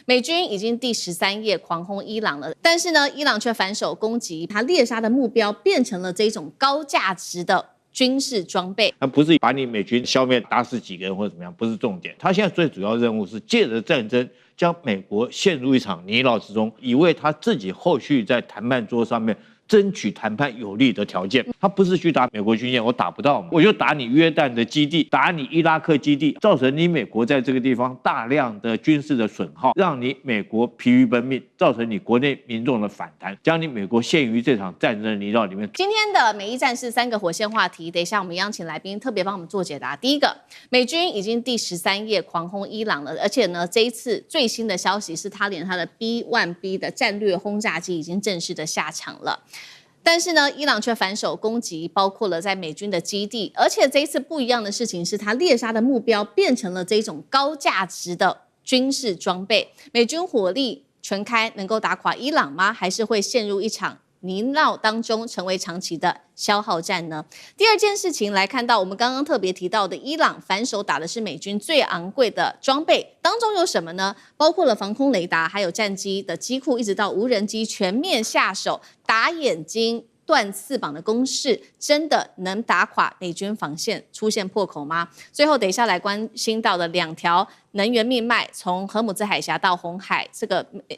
美軍已經第13夜狂轟伊朗了，但是呢，伊朗卻反手攻擊，他獵殺的目標變成了這種高價值的軍事裝備。它不是把你美軍消滅、打死幾個人或者怎麼樣，不是重點。他現在最主要任務是借着戰爭將美國陷入一場泥淖之中，以為他自己後續在談判桌上面爭取談判有利的條件。他不是去打美國軍艦，我打不到嘛，我就打你約旦的基地，打你伊拉克基地，造成你美國在這個地方大量的軍事的損耗，讓你美國疲於奔命，造成你國內民眾的反彈，將你美國陷於這場戰爭的泥淖裡面。今天的美伊戰事3個火線話題，等一下我們邀請來賓特別幫我們做解答。第一個，美軍已經第13夜狂轟伊朗了，而且呢，這一次最新的消息是，他連他的 B-1B 的戰略轟炸機已經正式的下場了。但是呢，伊朗卻反手攻擊，包括了在美軍的基地，而且這一次不一樣的事情是，他獵殺的目標變成了這種高價值的軍事裝備。美軍火力全開，能夠打垮伊朗嗎？還是會陷入一場泥淖當中，成為長期的消耗戰呢？第二件事情來看到，我們剛剛特別提到的，伊朗反手打的是美軍最昂貴的裝備，當中有什麼呢？包括了防空雷達，還有戰機的機庫，一直到無人機，全面下手，打眼睛、斷翅膀的攻勢，真的能打垮美軍防線，出現破口嗎？最後，等一下來關心到的2條能源命脈，從荷姆茲海峽到紅海，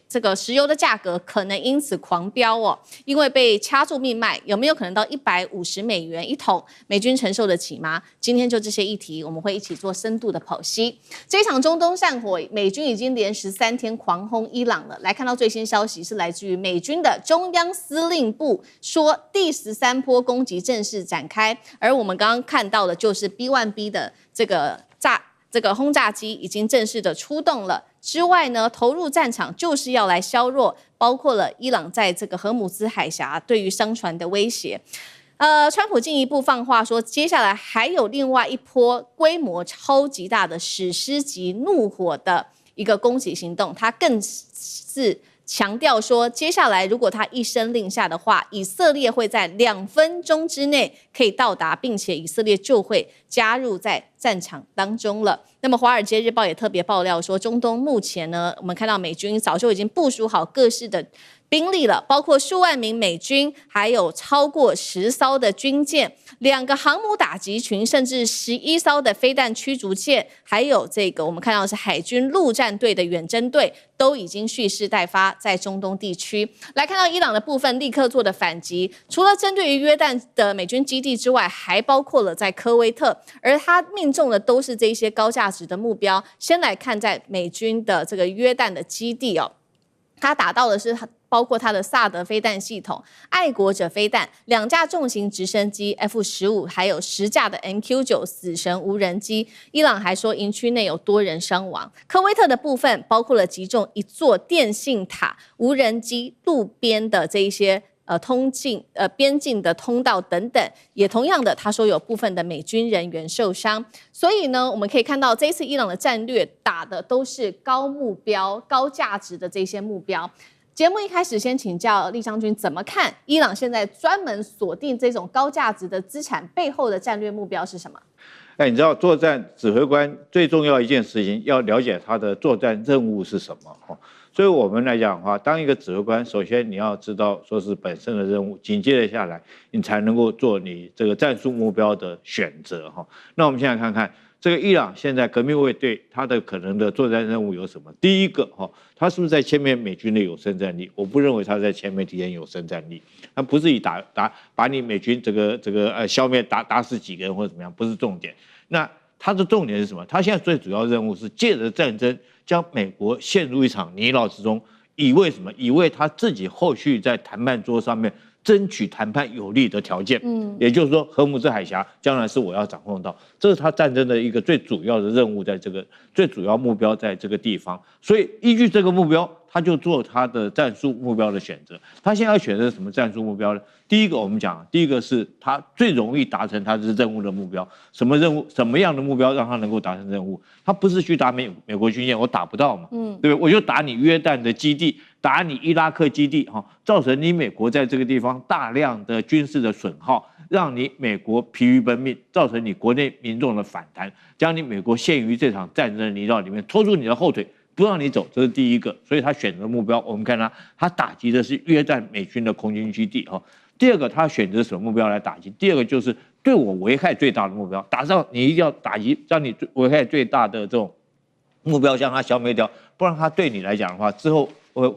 這個石油的價格可能因此狂飆哦，因為被掐住命脈，有沒有可能到$150一桶？美軍承受得起嗎？今天就這些議題，我們會一起做深度的剖析。這場中東戰火，美軍已經連13天狂轟伊朗了。來看到最新消息是來自於美軍的中央司令部說，第13波攻擊正式展開，而我們剛剛看到的就是 B-1B 的這個轟炸機已經正式的出動了。之外呢，投入戰場就是要來削弱，包括了伊朗在这個荷姆茲海峽對於商船的威脅。川普進一步放話說，接下來還有另外一波規模超級大的史詩級怒火的一個攻擊行動，他更是強調說，接下來如果他一聲令下的話，以色列會在2分鐘之內可以到達，並且以色列就會加入在戰場當中了。那麼《華爾街日報》也特別爆料說，中東目前呢，我們看到美軍早就已經部署好各式的兵力了，包括數萬名美軍，還有超過10艘的軍艦，2個航母打擊群，甚至11艘的飛彈驅逐艦，還有這個我們看到的是海軍陸戰隊的遠征隊，都已經蓄勢待發在中東地區。來看到伊朗的部分，立刻做的反擊，除了針對於約旦的美軍基地之外，還包括了在科威特，而他命中的都是這些高價值的目標。先來看在美軍的這個約旦的基地哦，他打到的是包括他的薩德飛彈系統、愛國者飛彈、2架重型直升機 F-15，還有10架的 MQ-9死神無人機。伊朗還說營區內有多人傷亡。科威特的部分包括了擊中1座電信塔、無人機、路邊的這一些邊境的通道等等，也同樣的，他說有部分的美軍人員受傷。所以呢，我們可以看到這一次伊朗的戰略打的都是高目標、高價值的這些目標。節目一開始，先請教酈將軍怎麼看伊朗現在專門鎖定這種高價值的資產背後的戰略目標是什麼？你知道作戰指揮官最重要一件事情，要了解他的作戰任務是什麼。所以我們來講的話，當一個指揮官，首先你要知道說是本身的任務，緊接着下來，你才能夠做你這個戰術目標的選擇。那我們現在看看這個伊朗現在革命衛隊他的可能的作戰任務有什麼？第一個，他是不是在殲滅美軍的有生戰力？我不認為他在殲滅敵人有生戰力，他不是以把你美軍這個消滅打死幾個人或者怎麼樣，不是重點。那他的重點是什麼？他現在最主要任務是借着戰爭將美國陷入一場泥淖之中，以為什麼？以為他自己後續在談判桌上面爭取談判有利的條件，也就是說，荷姆茲海峽將來是我要掌控到，這是他戰爭的一個最主要的任務，在這個最主要目標在這個地方，所以依據這個目標，他就做他的戰術目標的選擇。他現在要選擇什麼戰術目標呢？第一個我們講，第一個是他最容易達成他的任務的目標，什麼任務？什麼樣的目標讓他能夠達成任務？他不是去打美國軍艦，我打不到嘛，對不對？我就打你約旦的基地，打你伊拉克基地，造成你美國在這個地方大量的軍事的損耗，讓你美國疲於奔命，造成你國內民眾的反彈，將你美國陷於這場戰爭的泥淖裡面，拖住你的後腿，不讓你走，這是第一個。所以他選擇的目標，我們看他打擊的是約旦美軍的空軍基地哈。第二個，他選擇什麼目標來打擊？第二個就是對我危害最大的目標，打仗你一定要打擊讓你危害最大的这種目標，將它消滅掉，不然它對你來講的話，之後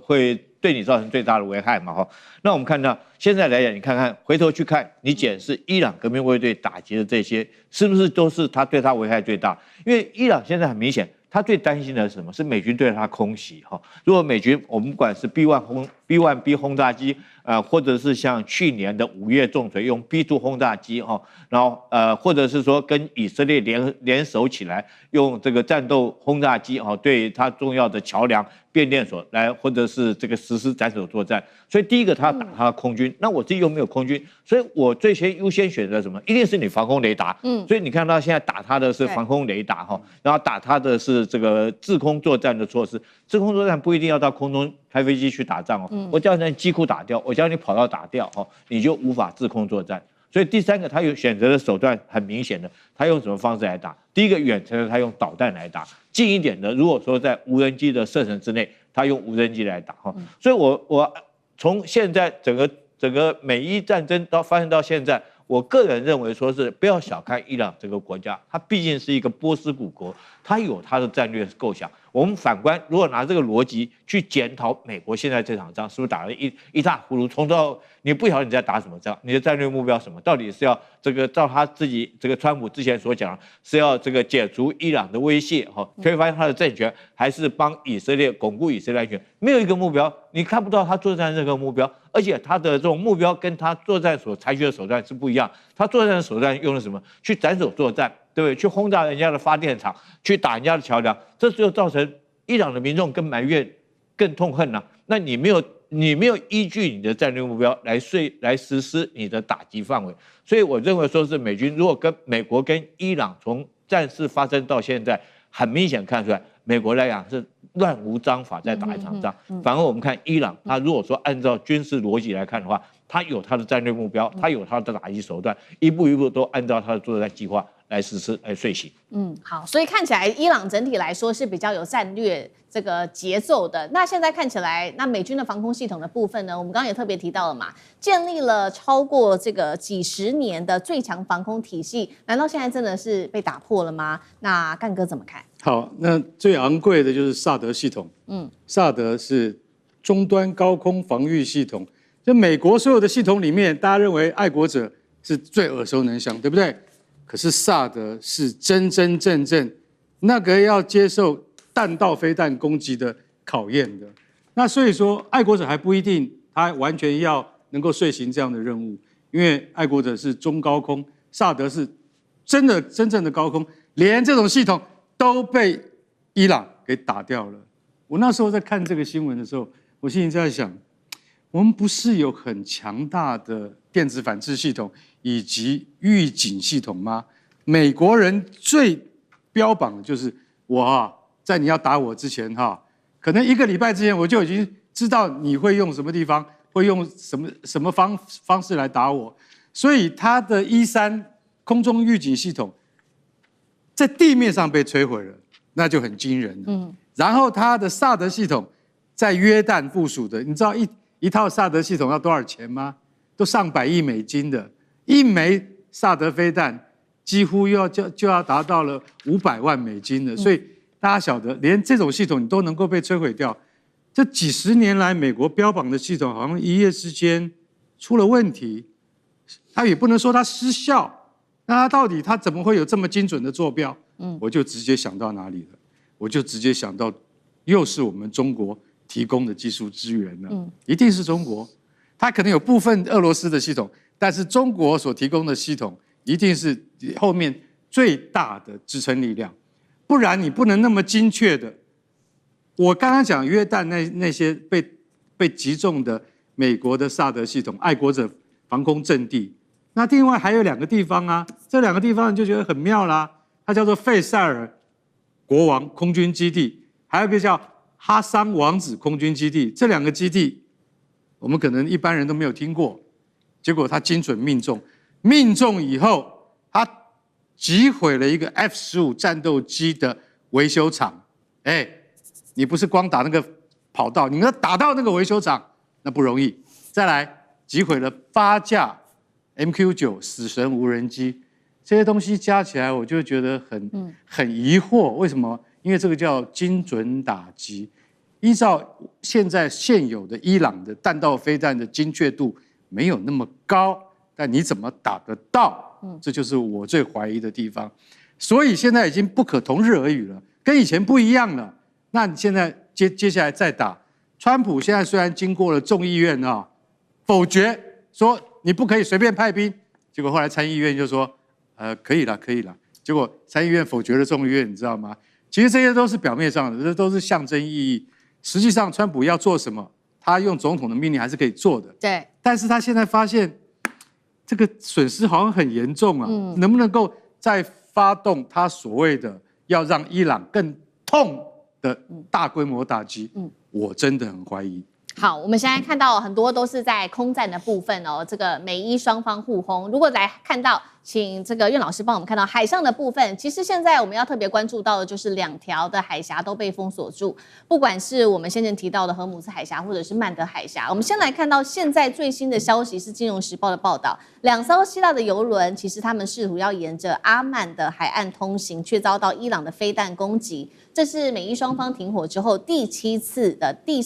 會對你造成最大的危害嘛哈。那我們看到現在來講，你看看回頭去看，你檢視伊朗革命衛隊打擊的這些，是不是都是他對他危害最大？因為伊朗現在很明顯。他最擔心的是什麼？是美軍對他空襲哈。如果美軍我們不管是 B1B 轟炸機，或者是像去年的5月重錘用 B2 轟炸機哈，然後或者是說跟以色列聯手起來用這個戰鬥轟炸機哈，對他重要的橋樑、變電所來，或者是這個實施斬首作戰。所以第一個他要打他的空軍，那我自己又沒有空軍，所以我最優先選擇什麼？一定是你防空雷達。所以你看到現在打他的是防空雷達哈，然後打他的是這個制空作戰的措施。制空作戰不一定要到空中開飛機去打仗哦，我叫你機庫打掉，我叫你跑道打掉哈，你就無法制空作戰。所以第三個，他有選擇的手段很明顯的，他用什麼方式來打？第一個遠程的，他用導彈來打；近一點的，如果說在無人機的射程之內，他用無人機來打哈。所以我從現在整個美伊戰爭發生到現在，我個人認為說是不要小看伊朗這個國家，它畢竟是一個波斯古國，它有它的戰略構想。我們反觀，如果拿這個邏輯去檢討美國現在這場仗，是不是打得一塌糊塗？從頭你不曉得你在打什麼仗，你的戰略目標什麼？到底是要這個照他自己這個川普之前所講，是要這個解除伊朗的威脅，推翻他的政權，還是幫以色列鞏固以色列安全？沒有一個目標，你看不到他作戰任何目標，而且他的這種目標跟他作戰所採取的手段是不一樣。他作戰的手段用了什麼？去斬首作戰。對不對？去轟炸人家的發電廠，去打人家的橋樑，這就造成伊朗的民眾更埋怨、更痛恨了。那你沒有依據你的戰略目標來實施你的打擊範圍，所以我認為說是美軍如果跟美國跟伊朗從戰事發生到現在，很明顯看出來，美國來講是亂無章法在打一場仗。反而我們看伊朗，他如果說按照軍事邏輯來看的話，他有他的戰略目標，他有他的打擊手段，一步一步都按照他的作戰計劃來實施來遂行。好，所以看起來伊朗整體來說是比較有戰略這個節奏的。那現在看起來，那美軍的防空系統的部分呢，我們剛剛也特別提到了嘛，建立了超過這個幾十年的最強防空體系，難道現在真的是被打破了嗎？那幹哥怎麼看？好，那最昂貴的就是薩德系統。薩德是終端高空防禦系統。就美國所有的系統裡面，大家認為愛國者是最耳熟能詳，對不對？可是薩德是真真正正那個要接受彈道飛彈攻擊的考驗的。那所以說，愛國者還不一定他完全要能夠遂行這樣的任務，因為愛國者是中高空，薩德是真正的高空，連這種系統都被伊朗給打掉了。我那時候在看這個新聞的時候，我心裡在想，我們不是有很強大的電子反制系統以及預警系統嗎？美國人最標榜的就是我在你要打我之前可能1個禮拜之前我就已經知道你會用什麼地方，會用什麼方式來打我，所以他的E3空中預警系統在地面上被摧毀了，那就很驚人了。然後他的薩德系統在約旦部署的，你知道一套薩德系統要多少錢嗎？都上百億美金的，一枚薩德飛彈幾乎就要達到了500萬美金的，所以大家曉得，連這種系統你都能夠被摧毀掉，這幾十年來美國標榜的系統好像一夜之間出了問題，他也不能說它失效，那他怎麼會有這麼精準的坐標？我就直接想到哪裡了？我就直接想到，又是我們中國提供的技術資源了，一定是中國。它可能有部分俄羅斯的系統，但是中國所提供的系統一定是後面最大的支撐力量，不然你不能那麼精確的。我剛剛講約旦那些被擊中的美國的薩德系統，愛國者防空陣地，那另外還有2個地方啊，這2個地方你就覺得很妙啦，它叫做費塞爾國王空軍基地，還有一個叫哈桑王子空軍基地，這2個基地我們可能一般人都沒有聽過，結果他精準命中，命中以後他擊毀了一個 F-15戰鬥機的維修廠，你不是光打那個跑道，你要打到那個維修廠，那不容易。再來擊毀了8架 MQ9 死神無人機，這些東西加起來，我就覺得很疑惑，為什麼？因為這個叫精準打擊，依照現有的伊朗的彈道飛彈的精確度沒有那麼高，但你怎麼打得到？這就是我最懷疑的地方。所以現在已經不可同日而語了，跟以前不一樣了。那你現在接下來再打，川普現在雖然經過了眾議院否決，說你不可以隨便派兵，結果後來參議院就說，可以了。結果參議院否決了眾議院，你知道嗎？其實這些都是表面上的，這都是象徵意義。實際上，川普要做什麼，他用總統的命令還是可以做的。對。但是他現在發現，這個損失好像很嚴重啊。能不能夠再發動他所謂的要讓伊朗更痛的大規模打擊？我真的很懷疑。好，我們現在看到很多都是在空戰的部分哦，這個美伊雙方互轟。如果來看到，請這個苑老師幫我們看到海上的部分，其實現在我們要特別關注到的就是2條的海峽都被封鎖住，不管是我們先前提到的荷姆斯海峽或者是曼德海峽。我們先來看到現在最新的消息是《金融時報》的報道，2艘希臘的郵輪其實他們試圖要沿着阿曼的海岸通行，卻遭到伊朗的飛彈攻擊。這是美伊雙方停火之後第7次的第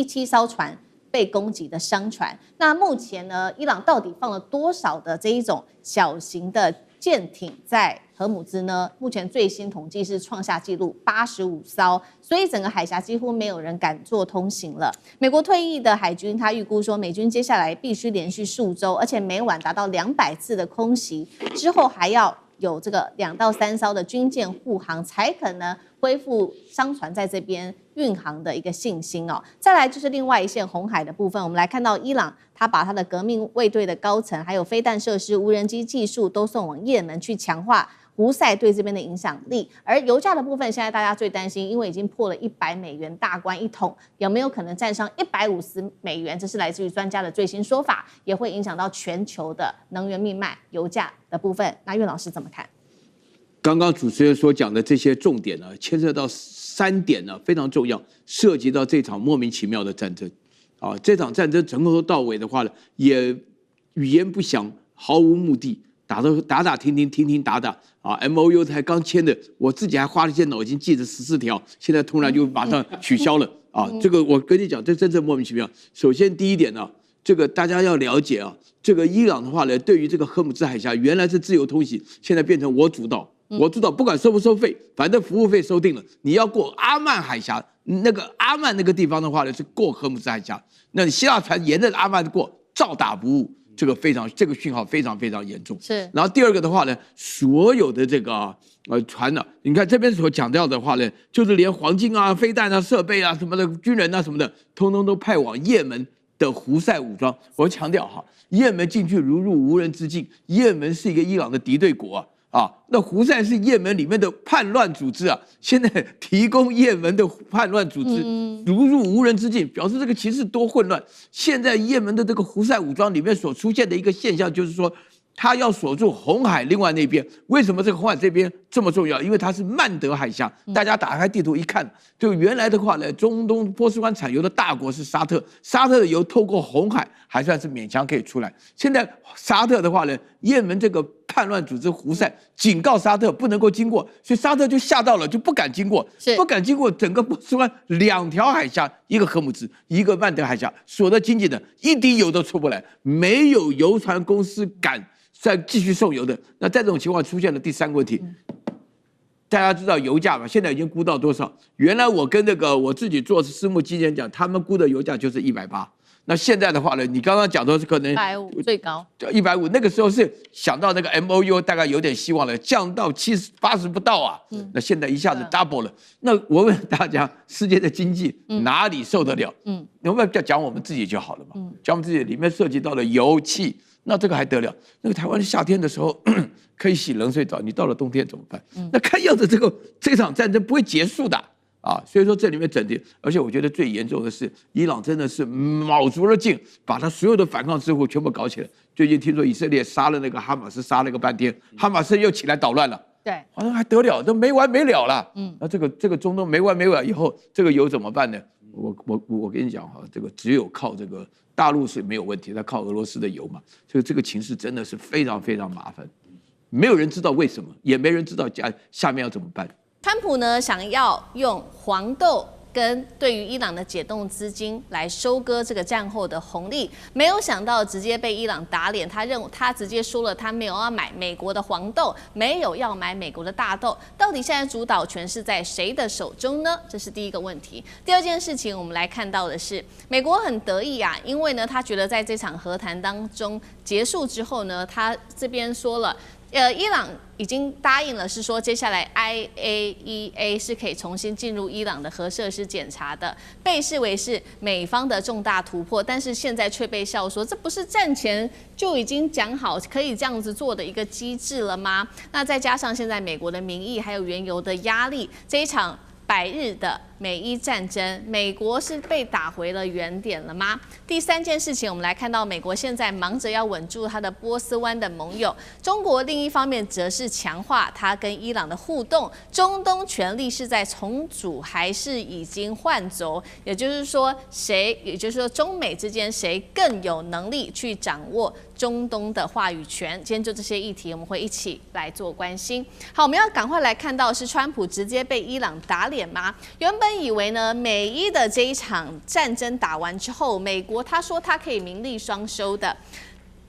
7艘船被攻擊的商船。那目前呢，伊朗到底放了多少的這一種小型的艦艇在荷姆茲呢？目前最新統計是創下紀錄85艘，所以整個海峽幾乎沒有人敢做通行了。美國退役的海軍他預估說，美軍接下來必須連續數週，而且每晚達到200次的空襲，之後還要有這個2到3艘的軍艦護航，才可能恢復商船在這邊運航的一個信心哦。再來就是另外一線紅海的部分，我們來看到伊朗，他把他的革命衛隊的高層，還有飛彈設施、無人機技術都送往也門去強化胡塞對這邊的影響力。而油價的部分，現在大家最擔心，因為已經破了$100大關一桶，有沒有可能站上$150？這是來自於專家的最新說法，也會影響到全球的能源命脈、油價的部分。那苑老師怎麼看？剛剛主持人所講的這些重點呢，牽涉到3點呢，非常重要，涉及到這場莫名其妙的戰爭。啊，這場戰爭從頭到尾的話呢，也語言不詳，毫無目的，打停打啊 ，MOU 才剛簽的，我自己還花了一些腦筋記着14條，現在突然就馬上取消了啊！這個我跟你講，這真正莫名其妙。首先第一點呢，這個大家要了解啊，這個伊朗的話呢，對於這個荷姆茲海峽原來是自由通行，現在變成我主導。我知道，不管收不收費，反正服務費收定了。你要過阿曼海峡，那個阿曼那個地方的話呢，是過荷姆茲海峽。那你希臘船沿着阿曼過，照打不誤。這個訊號非常嚴重。是。然後第二個的話呢，所有的這個船呢，你看這邊所講到的話呢，就是連黃金啊、飛彈啊、設備啊什麼的、軍人啊什麼的，通通都派往也門的胡塞武裝。我強調哈，也門進去如入無人之境，也門是一個伊朗的敵對國啊。那胡塞是也門裡面的叛亂組織啊，現在提供也門的叛亂組織如入無人之境，表示這個情勢多混亂。現在也門的這個胡塞武裝裡面所出現的一個現象，就是說，他要鎖住紅海另外那邊。為什麼這個紅海這邊這麼重要？因為它是曼德海峽。大家打開地圖一看，就原來的話呢，中東波斯灣產油的大國是沙特，沙特的油透過紅海還算是勉強可以出來。現在沙特的話呢，也門這個叛亂組織胡塞警告沙特不能夠經過，所以沙特就嚇到了，就不敢經過，不敢經過整個波斯灣2條海峽，一個荷姆茲，一個曼德海峽，鎖得緊緊的，一滴油都出不來，沒有油船公司敢再繼續送油的。那在這種情況出現了第3個問題，大家知道油價嘛？現在已經估到多少？原來我跟我自己做私募基金講，他們估的油價就是180。那現在的話呢，你剛剛講的是可能150最高150，那個時候是想到那個 MOU 大概有點希望了，降到70、80不到啊。那現在一下子 double 了。那我問大家，世界的經濟哪裡受得了？我們講我們自己就好了嘛。講我們自己裡面涉及到了油氣，那這個還得了？那個台灣夏天的時候可以洗冷水澡，你到了冬天怎麼辦？那看樣子這場戰爭不會結束的。所以說這裡面整體，而且我覺得最嚴重的是，伊朗真的是卯足了勁，把他所有的反抗之後全部搞起來。最近聽說以色列殺了那個哈馬斯，殺了個半天，哈馬斯又起來搗亂了。對，好像還得了，都沒完沒了了。那這個中東沒完沒了以後，這個油怎麼辦呢？我跟你講哈，这個只有靠這個大陸是沒有問題，那靠俄羅斯的油嘛，所以這個情勢真的是非常非常麻煩，沒有人知道為什麼，也沒人知道下面要怎麼辦。川普呢想要用黃豆跟對於伊朗的解凍資金來收割這個戰後的紅利，沒有想到直接被伊朗打臉。他直接說了，他沒有要買美國的黃豆，沒有要買美國的大豆。到底現在主導權是在誰的手中呢？這是第一個問題。第二件事情，我們來看到的是，美國很得意啊，因為呢，他覺得在這場和談當中結束之後呢，他這邊說了。伊朗已經答應了，是說接下來 IAEA 是可以重新進入伊朗的核設施檢查的，被視為是美方的重大突破。但是現在卻被笑說，這不是戰前就已經講好可以這樣子做的一個機制了嗎？那再加上現在美國的民意還有原油的壓力，這一場百日的美伊戰爭，美國是被打回了原點了嗎？第三件事情，我們來看到美國現在忙着要穩住它的波斯灣的盟友，中國另一方面則是強化它跟伊朗的互動。中東權力是在重組還是已經換軸？也就是說，中美之間誰更有能力去掌握中東的話語權？今天就這些議題，我們會一起來做關心。好，我們要趕快來看到是川普直接被伊朗打臉嗎？原本以為呢，美伊的這一場戰爭打完之後，美國他說他可以名利雙收的，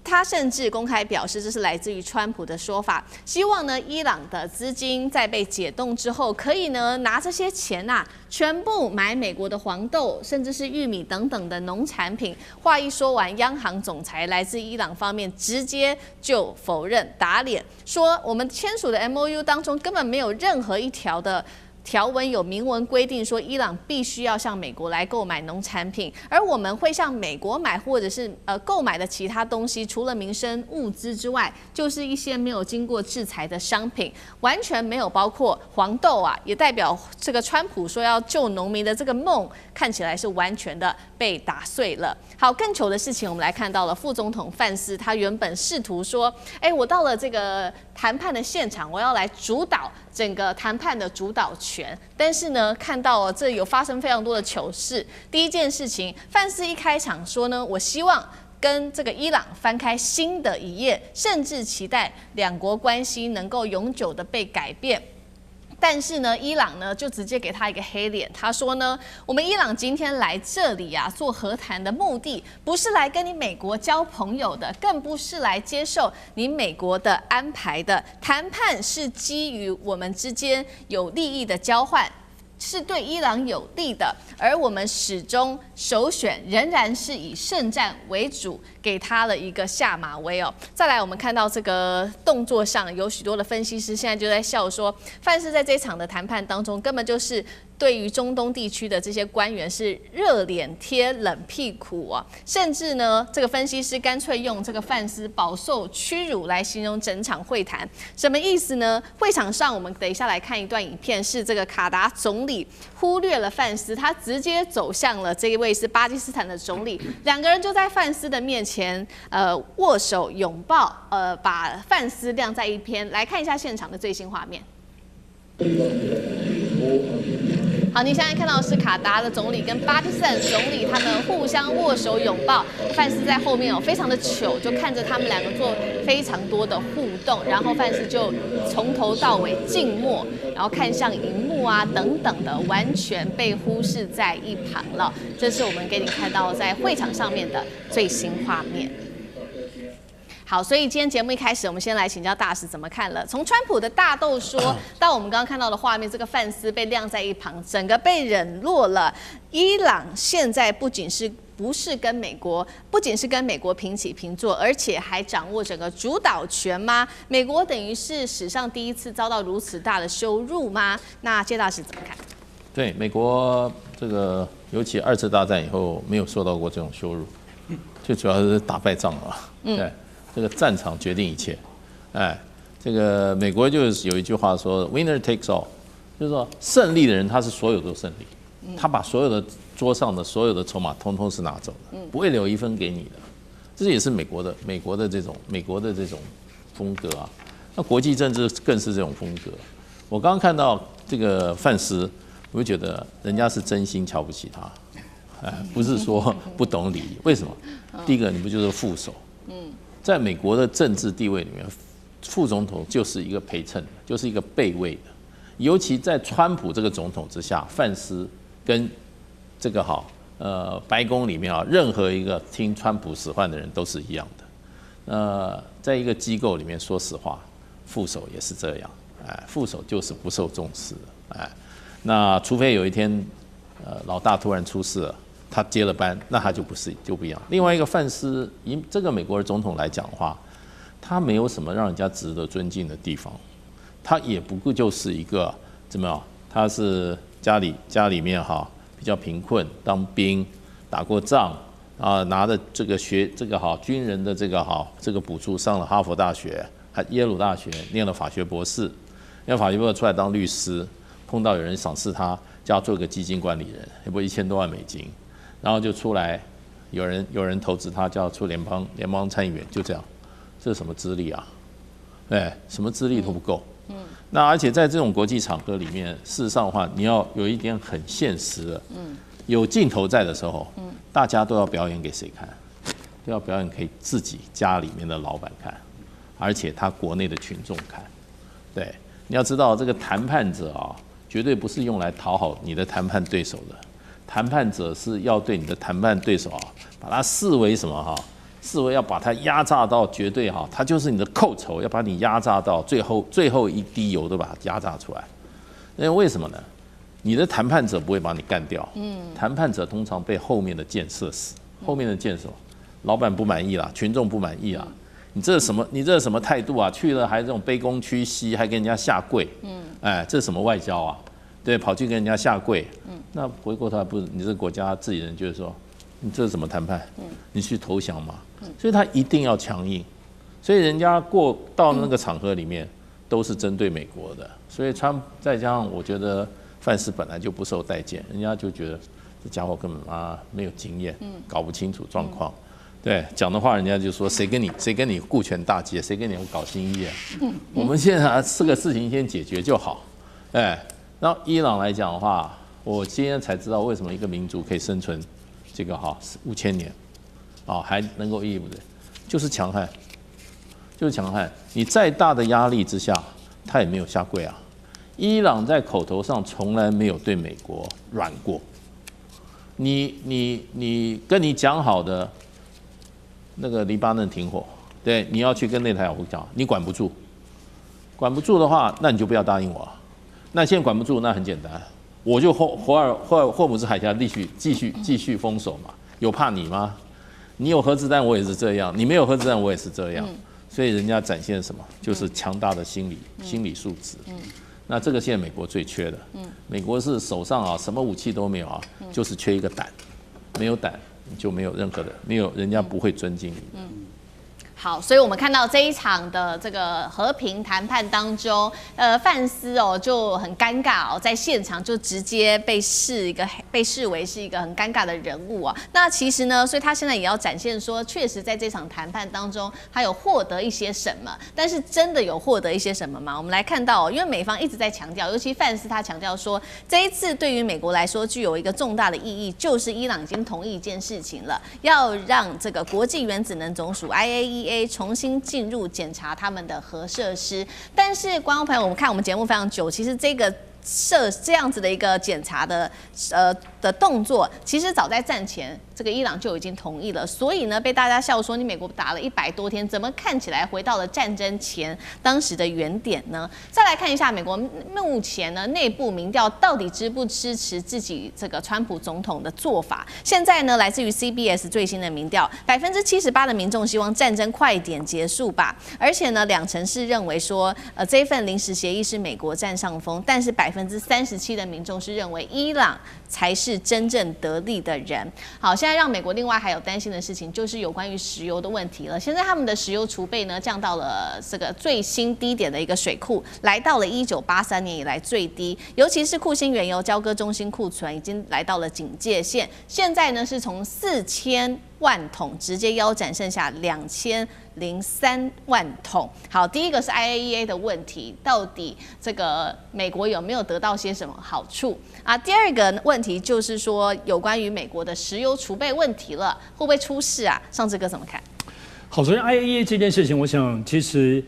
他甚至公開表示，這是來自於川普的說法，希望呢伊朗的資金在被解凍之後，可以呢拿這些錢全部買美國的黃豆，甚至是玉米等等的農產品。話一說完，央行總裁來自伊朗方面直接就否認打臉，說我們簽署的 MOU 當中根本沒有任何一條的條文有明文規定說，伊朗必須要向美國來購買農產品，而我們會向美國買或者是購買的其他東西，除了民生物資之外，就是一些沒有經過制裁的商品，完全沒有包括黃豆啊，也代表這個川普說要救農民的這個夢，看起來是完全的被打碎了。好，更糗的事情，我們來看到了副總統范斯，他原本試圖說，我到了這個談判的現場，我要來主導整個談判的主導權，但是呢，看到這有發生非常多的糗事。第一件事情，范斯一開場說呢，我希望跟這個伊朗翻開新的一頁，甚至期待兩國關係能夠永久的被改變。但是呢，伊朗呢就直接給他一個黑臉，他說呢，我們伊朗今天來這裡做和談的目的，不是來跟你美國交朋友的，更不是來接受你美國的安排的。談判是基於我們之間有利益的交換，是對伊朗有利的，而我們始終首選仍然是以聖戰為主，給他了一個下馬威哦。再來，我們看到這個動作上有許多的分析師現在就在笑說，范斯在這場的談判當中根本就是對於中東地區的這些官員是熱臉貼冷屁股啊，甚至呢，這個分析師乾脆用這個范斯飽受屈辱來形容整場會談，什麼意思呢？會場上我們等一下來看一段影片，是這個卡達總理忽略了范斯，他直接走向了這一位是巴基斯坦的總理，兩個人就在范斯的面前握手擁抱，把范斯晾在一邊。來看一下現場的最新畫面。好，你现在看到的是卡達的總理跟巴基斯坦總理，他們互相握手擁抱，范斯在後面非常的糗，就看着他們兩個做非常多的互動，然後范斯就從頭到尾靜默，然後看向熒幕等等的，完全被忽視在一旁了。這是我們給你看到在會場上面的最新畫面。好，所以今天節目一開始，我們先來請教大使怎麼看了。從川普的大豆說到我們剛剛看到的畫面，這個范斯被晾在一旁，整個被冷落了。伊朗現在不僅是跟美國平起平坐，而且還掌握整個主導權嗎？美國等於是史上第一次遭到如此大的羞辱嗎？那謝大使怎麼看？對，美國這個尤其2次大戰以後沒有受到過這種羞辱，最主要是打敗仗了。對。這個戰場決定一切，這個美國就是有一句話說 "Winner takes all"， 就是說勝利的人他是所有都勝利，他把所有的桌上的所有的籌碼通通是拿走的，不會留一分給你的。這也是美國的這種風格啊。那國際政治更是這種風格。我剛剛看到這個范斯，我就覺得人家是真心瞧不起他，不是說不懂禮儀。為什麼？第一個，你不就是副手？在美國的政治地位裡面，副總統就是一個陪襯的，就是一個備位的。尤其在川普這個總統之下，范斯跟這個白宮裡面任何一個聽川普使喚的人都是一樣的。在一個機構裡面，說實話，副手也是這樣。副手就是不受重視，那除非有一天，老大突然出事了，他接了班，那他就不一樣。另外一個范斯，以這個美國的總統來講的話，他沒有什麼讓人家值得尊敬的地方，他也不過就是一個怎麼樣？他是家裡面比較貧困，當兵打過仗啊，拿着這個軍人的這個補助，上了哈佛大學、耶魯大學，念了法學博士。念法學博士出來當律師，碰到有人賞識他，叫他做個基金管理人，也不1000多萬美金，然後就出來，有人投資他，叫他出聯邦參議員，就這樣，這是什麼資歷啊？什麼資歷都不夠。那而且在這種國際場合裡面，事實上的話，你要有一點很現實的，有鏡頭在的時候，大家都要表演給誰看？都要表演給自己家裡面的老板看，而且他國內的群众看，对。你要知道，這個談判者絕對不是用來討好你的談判對手的。談判者是要對你的談判對手把他視為什麼視為要把他壓榨到絕對他就是你的寇仇，要把你壓榨到最後一滴油都把它壓榨出來。那為什麼呢？你的談判者不會把你幹掉，談判者通常被後面的箭射死。後面的箭手，老板不滿意啦，群眾不滿意啦。你這是什麼態度啊？去了還這種卑躬屈膝，還跟人家下跪，這是什麼外交啊？對，跑去跟人家下跪，那回過頭來不是你這個國家自己人就是說，你這是什麼談判？你去投降嘛？所以他一定要強硬，所以人家過到那個場合裡面都是針對美國的，所以再加上我覺得范斯本來就不受待見，人家就覺得這家伙根本沒有經驗，搞不清楚狀況。對，講的話，人家就說誰跟你顧全大計，誰跟你搞新意啊？我們現在這個事情先解決就好。然後伊朗來講的話，我今天才知道為什麼一個民族可以生存這個5000年，還能夠屹立不倒，就是強悍，就是強悍。你再大的壓力之下，他也沒有下跪啊。伊朗在口頭上從來沒有對美國軟過。你跟你講好的。那個黎巴嫩停火，對，你要去跟內塔尼亞胡講，你管不住的話，那你就不要答應我。那現在管不住，那很簡單，我就霍姆茲海峽繼續封鎖嘛，有怕你嗎？你有核子彈，我也是這樣；你沒有核子彈，我也是這樣。所以人家展現什麼，就是強大的心理素質。那這個現在美國最缺的，美國是手上什麼武器都沒有就是缺一個膽，沒有膽。就沒有任何的，没有人家不會尊敬你。好，所以我們看到這一場的這個和平談判當中，范斯就很尷尬在現場就直接被視為是一個很尷尬的人物啊。那其實呢，所以他現在也要展現說，確實在這場談判當中，他有獲得一些什麼，但是真的有獲得一些什麼嗎？我們來看到因為美方一直在強調，尤其范斯他強調說，這一次對於美國來說具有一個重大的意義，就是伊朗已經同意一件事情了，要讓這個國際原子能總署 IAEA 重新進入檢查他們的核設施，但是觀眾朋友，我們看我們節目非常久，其實這個這樣子的一個檢查的動作，其實早在戰前，這個伊朗就已經同意了。所以呢，被大家笑說，你美國打了100多天，怎麼看起來回到了戰爭前當時的原點呢？再來看一下美國目前呢內部民調到底支不支持自己這個川普總統的做法？現在呢，來自於 CBS 最新的民調，78%的民眾希望戰爭快點結束吧，而且呢，2成是認為說，這份臨時協議是美國佔上風，但是37%的民眾是認為伊朗才是真正得利的人。好，現在讓美國另外還有擔心的事情，就是有關於石油的問題了。現在他們的石油儲備呢降到了這個最新低點的一個水庫，來到了1983年以來最低。尤其是庫欣原油交割中心庫存已經來到了警戒線，現在呢是從4000萬桶，直接腰斬，剩下2003萬桶。好，第一個是 IAEA 的問題，到底這個美國有沒有得到些什麼好處啊？第二個問題就是說，有關於美國的石油儲備問題了，會不會出事啊？尚志哥怎麼看？好，首先 IAEA 這件事情，我想其實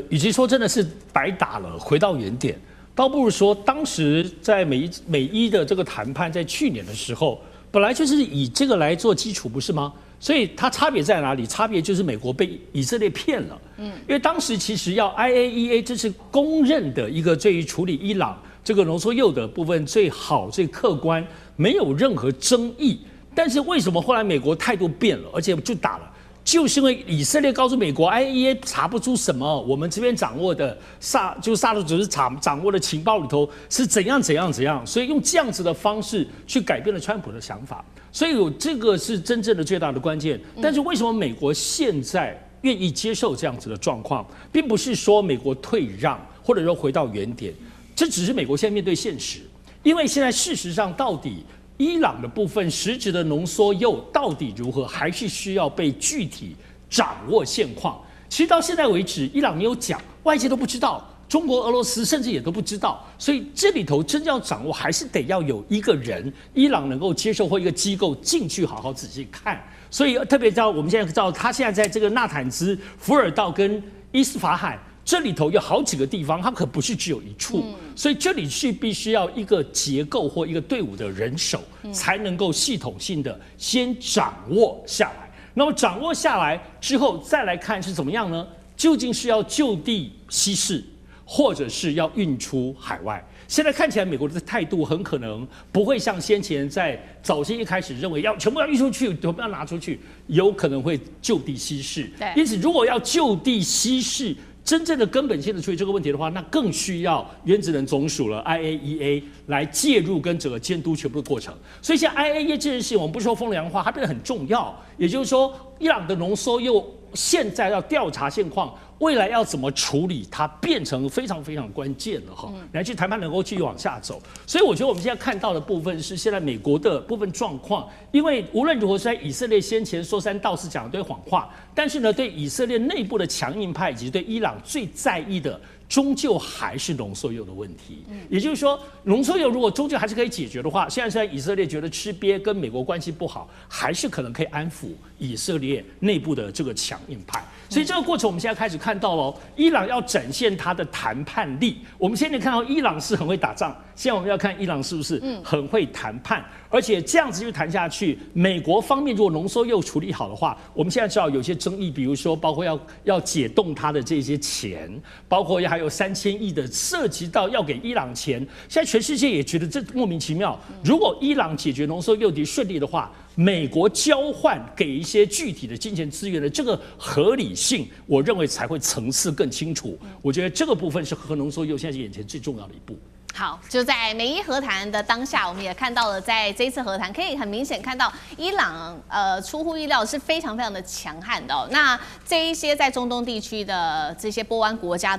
與其說真的是白打了，回到原點，倒不如說當時在美伊的這個談判，在去年的時候，本來就是以這個來做基礎，不是嗎？所以它差別在哪裡？差別就是美國被以色列騙了。因為當時其實要 IAEA 這是公認的一個對於處理伊朗這個濃縮鈾的部分最好、最客觀，沒有任何爭議。但是為什麼後來美國態度變了，而且就打了？就是因為以色列告訴美國 ，IAEA 查不出什麼，我們這邊掌握的薩德組織掌握的情報裡頭是怎樣，所以用這樣子的方式去改變了川普的想法，所以這個是真正的最大的關鍵。但是為什麼美國現在願意接受這樣子的狀況，並不是說美國退讓，或者說回到原點，這只是美國現在面對現實，因為現在事實上到底。伊朗的部分實質的濃縮鈾到底如何，還是需要被具體掌握現況。其實到現在為止，伊朗沒有講，外界都不知道，中國、俄羅斯甚至也都不知道。所以這裡頭真正要掌握，還是得要有一個人，伊朗能夠接受或一個機構進去好好仔細看。所以特別到我們現在知道，他現在在這個納坦茲、福爾道跟伊斯法罕。這裡頭有好幾個地方，它可不是只有一處，所以這裡是必須要一個結構或一個隊伍的人手，才能夠系統性的先掌握下來。那麼掌握下來之後，再來看是怎麼樣呢？究竟是要就地稀釋，或者是要運出海外？現在看起來，美國的態度很可能不會像先前在早先一開始認為要全部要運出去，全部要拿出去，有可能會就地稀釋。因此，如果要就地稀釋，真正的根本性的處理這個問題的話，那更需要原子能總署了 IAEA 來介入跟整個監督全部的過程。所以像 IAEA 這件事情，我們不說風涼話，它變得很重要。也就是說，伊朗的濃縮鈾現在要調查現況，未來要怎麼處理，它變成非常非常關鍵了哈。來去談判能夠繼續往下走。所以我覺得我們現在看到的部分是現在美國的部分狀況，因為無論如何，在以色列先前說三道四講一堆謊話，但是呢，對以色列內部的強硬派以及對伊朗最在意的，終究還是濃縮鈾的問題。也就是說，濃縮鈾如果終究還是可以解決的話，現在以色列覺得吃癟跟美國關係不好，還是可能可以安撫以色列內部的這個強硬派。所以這個過程我們現在開始看到了，伊朗要展現他的談判力。我們現在看到伊朗是很會打仗，現在我們要看伊朗是不是很會談判，而且這樣子就談下去，美國方面如果濃縮鈾處理好的話，我們現在知道有些爭議，比如說包括要解凍它的這些錢，包括還有3000億的涉及到要給伊朗錢，現在全世界也覺得這莫名其妙。如果伊朗解決濃縮鈾順利的話，美國交換給一些具體的金錢資源的這個合理性，我認為才會層次更清楚。我覺得這個部分是核濃縮鈾現在是眼前最重要的一步。好，就在美伊和談的當下，我們也看到了，在這一次和談，可以很明顯看到伊朗出乎意料是非常非常的強悍的哦。那這一些在中東地區的這些波灣國家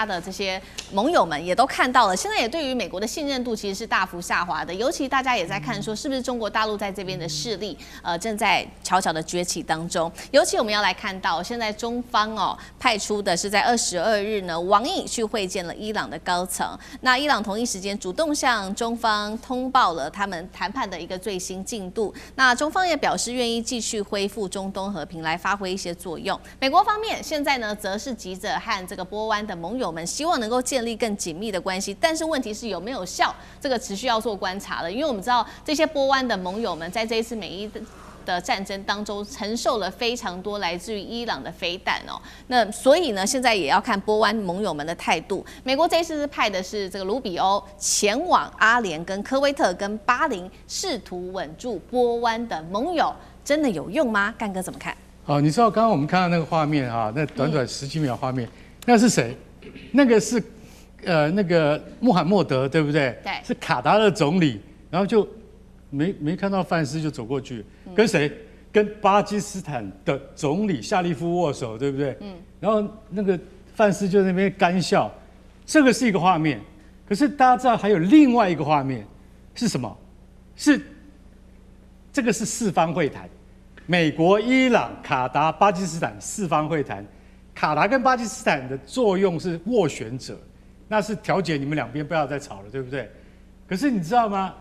的這些盟友們也都看到了，現在也對於美國的信任度其實是大幅下滑的。尤其大家也在看說，是不是中國大陸在這邊的勢力正在悄悄的崛起當中。尤其我們要來看到，現在中方派出的是在22日呢，王毅去會見了伊朗的高層。那伊朗同一時間主動向中方通報了他們談判的一個最新進度。那中方也表示願意繼續恢復中東和平，來發揮一些作用。美國方面現在呢，則是急着和這個波灣的盟友們，希望能夠建立更緊密的關係。但是問題是有沒有效，這個持續要做觀察了。因為我們知道這些波灣的盟友們在這一次美伊的戰爭當中承受了非常多來自於伊朗的飛彈哦，那所以呢，現在也要看波灣盟友們的態度。美國這一次是派的是這個盧比歐前往阿聯跟科威特跟巴林，試圖穩住波灣的盟友，真的有用嗎？幹哥怎麼看？好，你知道剛剛我們看到那個畫面啊，那短短10幾秒畫面，那是誰？那個是那個穆罕默德，對不对？對，是卡達的總理，然後就沒看到范斯就走過去，跟誰？跟巴基斯坦的總理夏利夫握手，對不對？然後那個范斯就在那邊乾笑，這個是一個畫面。可是大家知道還有另外一個畫面是什麼？是這個是四方會談，美國、伊朗、卡達、巴基斯坦4方會談。卡達跟巴基斯坦的作用是斡旋者，那是調解你們兩邊不要再吵了，對不对？可是你知道嗎？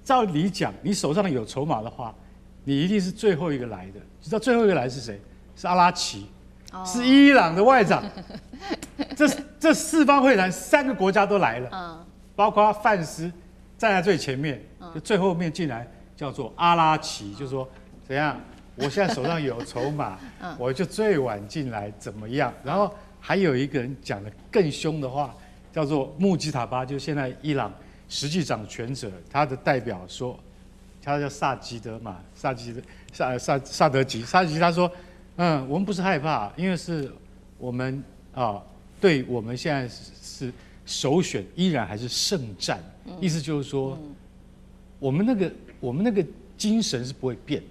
照理講，你手上有籌碼的話，你一定是最後一個來的。你知道最後一個來是誰？是阿拉奇，是伊朗的外長。這4方會談3個國家都來了，包括范斯站在最前面，就最後面进來叫做阿拉奇，就說怎樣？我現在手上有籌碼，我就最晚進來，怎麼樣？然後還有一個人講的更凶的話，叫做穆吉塔巴，就是現在伊朗實際掌權者，他的代表說，他叫萨吉德嘛，萨德吉，他說，我們不是害怕，因為是我們对我們現在是首選，依然還是聖戰，意思就是說，我們那個精神是不會變。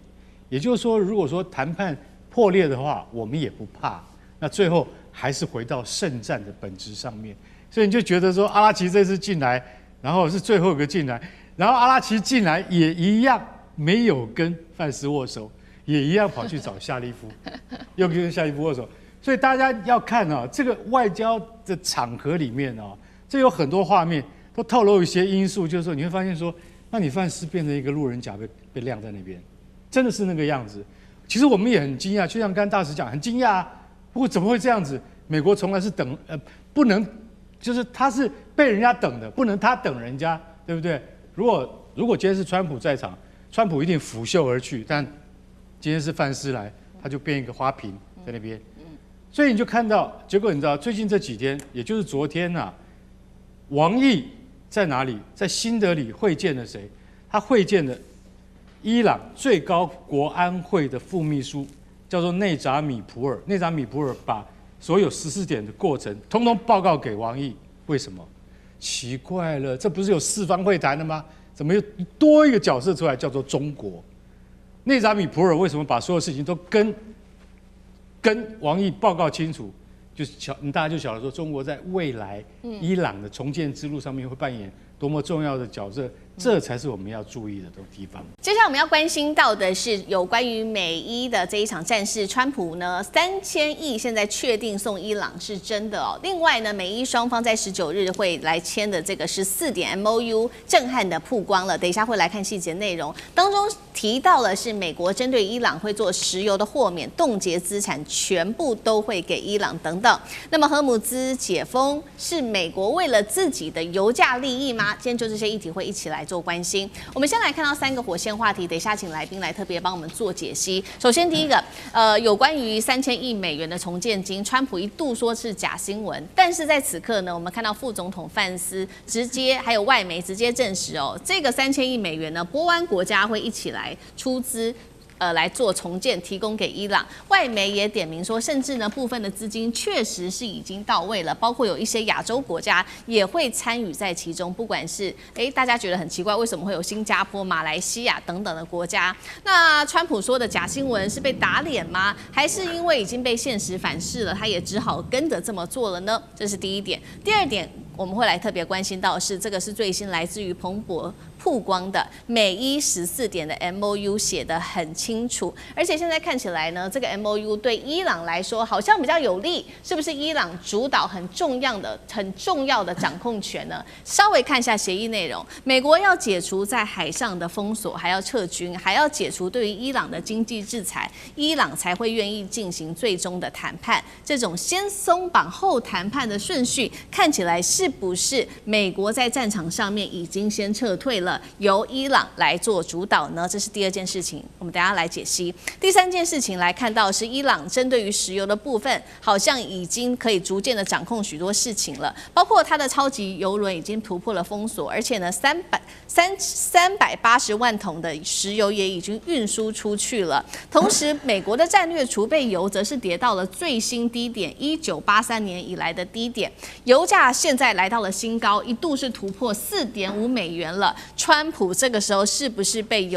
也就是說，如果說談判破裂的話，我們也不怕。那最後還是回到聖戰的本質上面。所以你就覺得說，阿拉奇這次進來，然後是最後一個進來，然後阿拉奇進來也一樣沒有跟范斯握手，也一樣跑去找夏利夫，又跟夏利夫握手。所以大家要看這個外交的場合裡面這有很多畫面都透露一些因素，就是說你會發現說，那你范斯變成一個路人甲被晾在那邊。真的是那個樣子，其實我們也很驚訝，就像剛大使講，很驚訝啊。不過怎麼會這樣子？美國從來是不能，就是他是被人家等的，不能他等人家，對不對？如果今天是川普在場，川普一定拂袖而去，但今天是范斯來，他就變一個花瓶在那邊。所以你就看到，結果你知道，最近這幾天，也就是昨天王毅在哪裡？在新德里會見了誰？他會見了伊朗最高國安會的副秘書叫做內扎米普爾，內扎米普爾把所有14點的過程通通報告給王毅。為什麼？奇怪了，這不是有4方會談了嗎？怎麼又多一個角色出來，叫做中國？內扎米普爾為什麼把所有事情都跟王毅報告清楚？就是大家就曉得說，中國在未來伊朗的重建之路上面會扮演多麼重要的角色。這才是我們要注意的地方。接下來我們要關心到的是有關於美伊的這一場戰事，川普呢3000億現在確定送伊朗是真的哦。另外呢，美伊雙方在19日會來簽的這個14點 MOU 震撼的曝光了，等一下會來看細節內容。當中提到了是美國針對伊朗會做石油的豁免、凍結資產，全部都會給伊朗等等。那麼荷姆茲解封是美國為了自己的油價利益嗎？今天就這些議題會一起來做關心。我們先來看到3個火線話題，等一下請來賓來特別幫我們做解析。首先第一個，有關於3000億美元的重建金，川普一度說是假新聞，但是在此刻呢，我們看到副總統范斯直接還有外媒直接證實這個3000億美元呢，波灣國家會一起來出資。來做重建，提供給伊朗。外媒也點名說，甚至呢部分的資金確實是已經到位了，包括有一些亞洲國家也會參與在其中。不管是大家覺得很奇怪，為什麼會有新加坡、馬來西亞等等的國家？那川普說的假新聞是被打臉嗎？還是因為已經被現實反噬了，他也只好跟着這麼做了呢？這是第一點。第二點，我們會來特別關心到的是，這個是最新來自於彭博曝光的美伊14點的 MOU 寫得很清楚，而且現在看起來呢，這個 MOU 對伊朗來說好像比較有利，是不是伊朗主導很重要的掌控權呢？稍微看一下協議內容，美國要解除在海上的封鎖，還要撤軍，還要解除對於伊朗的經濟制裁，伊朗才會願意進行最終的談判。這種先鬆綁後談判的順序，看起來是不是美國在戰場上面已經先撤退了？由伊朗來做主導呢？這是第二件事情，我們等一下來解析。第三件事情來看到是伊朗針對於石油的部分，好像已經可以逐漸的掌控許多事情了，包括它的超級油輪已經突破了封鎖，而且呢380萬桶的石油也已經運輸出去了。同時，美國的戰略儲備油則是跌到了最新低點，1983年以來的低點，油價現在來到了新高，一度是突破4.5美元了。川普這個時候是不是被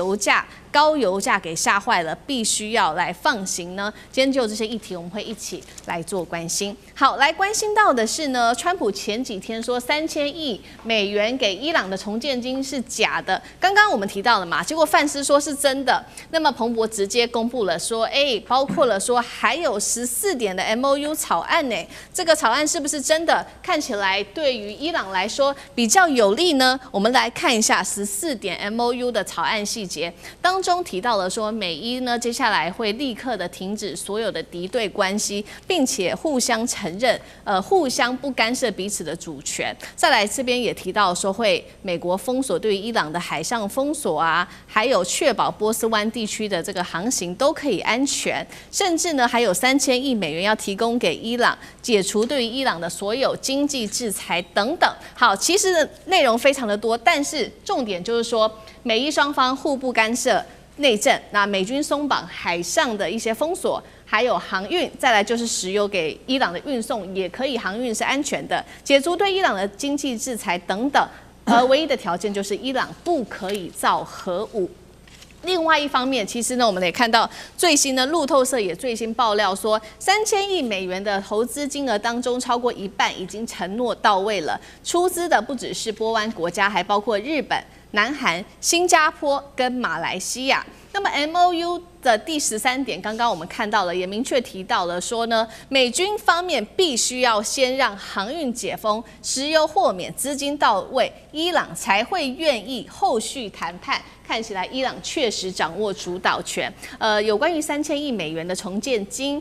高油價給嚇壞了，必須要來放行呢？今天就這些議題，我們會一起來做關心。好，來關心到的是呢，川普前幾天說3000億美元給伊朗的重建金是假的，剛剛我們提到了嘛，結果范斯說是真的。那麼彭博直接公布了說，包括了說還有14點的 MOU 草案呢，這個草案是不是真的？看起來對於伊朗來說比較有利呢？我們來看一下14點 MOU 的草案細節當中提到了說，美伊呢接下來會立刻的停止所有的敌对關係，並且互相承認，互相不干涉彼此的主權。再來這邊也提到說，會美國封鎖對於伊朗的海上封鎖啊，還有確保波斯灣地區的這個航行都可以安全，甚至呢還有3000億美元要提供給伊朗，解除對於伊朗的所有經濟制裁等等。好，其實內容非常的多，但是重點就是说，美伊雙方互不干涉內政，那美軍鬆綁海上的一些封鎖，還有航運，再來就是石油給伊朗的運送也可以航運是安全的，解除對伊朗的經濟制裁等等。唯一的條件就是伊朗不可以造核武。另外一方面，其實呢，我們也看到最新的路透社也最新爆料說，3000億美元的投資金額當中，超過一半已經承諾到位了。出資的不只是波灣國家，還包括日本、南韓、新加坡跟馬來西亞。那麼 MOU 的第13點，剛剛我們看到了，也明確提到了說呢，美軍方面必須要先讓航運解封、石油豁免、資金到位，伊朗才會願意後續談判。看起來伊朗確實掌握主導權。有關於3000億美元的重建金，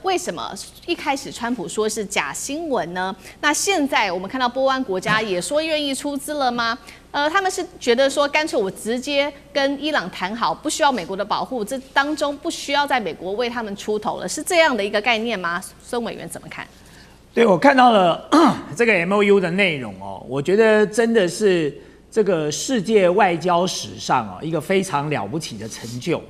為什麼一開始川普說是假新聞呢？那現在我們看到波灣國家也說願意出資了嗎？他們是覺得說，乾脆我直接跟伊朗談好，不需要美國的保護，這當中不需要在美國為他們出頭了，是這樣的一個概念嗎？孫委員怎麼看？對，我看到了這個 MOU 的內容哦，我覺得真的是這個世界外交史上一個非常了不起的成就，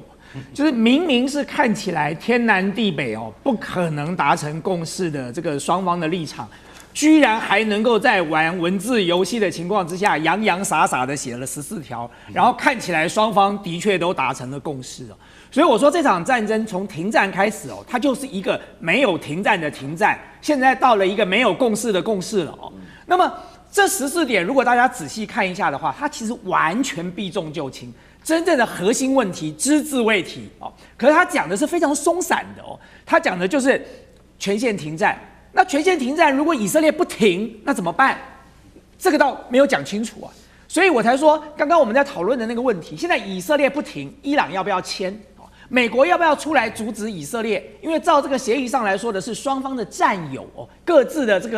就是明明是看起來天南地北不可能達成共識的这個雙方的立場，居然還能夠在玩文字遊戲的情況之下，洋洋灑灑的寫了14條，然後看起來雙方的確都達成了共識。所以我說這場戰爭從停戰開始它就是一個沒有停戰的停戰，現在到了一個沒有共識的共識了。那麼這14點如果大家仔細看一下的話，它其實完全避重就輕，真正的核心問題只字未提。可是他講的是非常鬆散的他講的就是全線停戰。那全線停戰，如果以色列不停，那怎麼辦？這個倒沒有講清楚啊，所以我才說，剛剛我們在討論的那個問題，現在以色列不停，伊朗要不要簽？美國要不要出來阻止以色列？因為照這個協議上來說的是雙方的戰友各自的這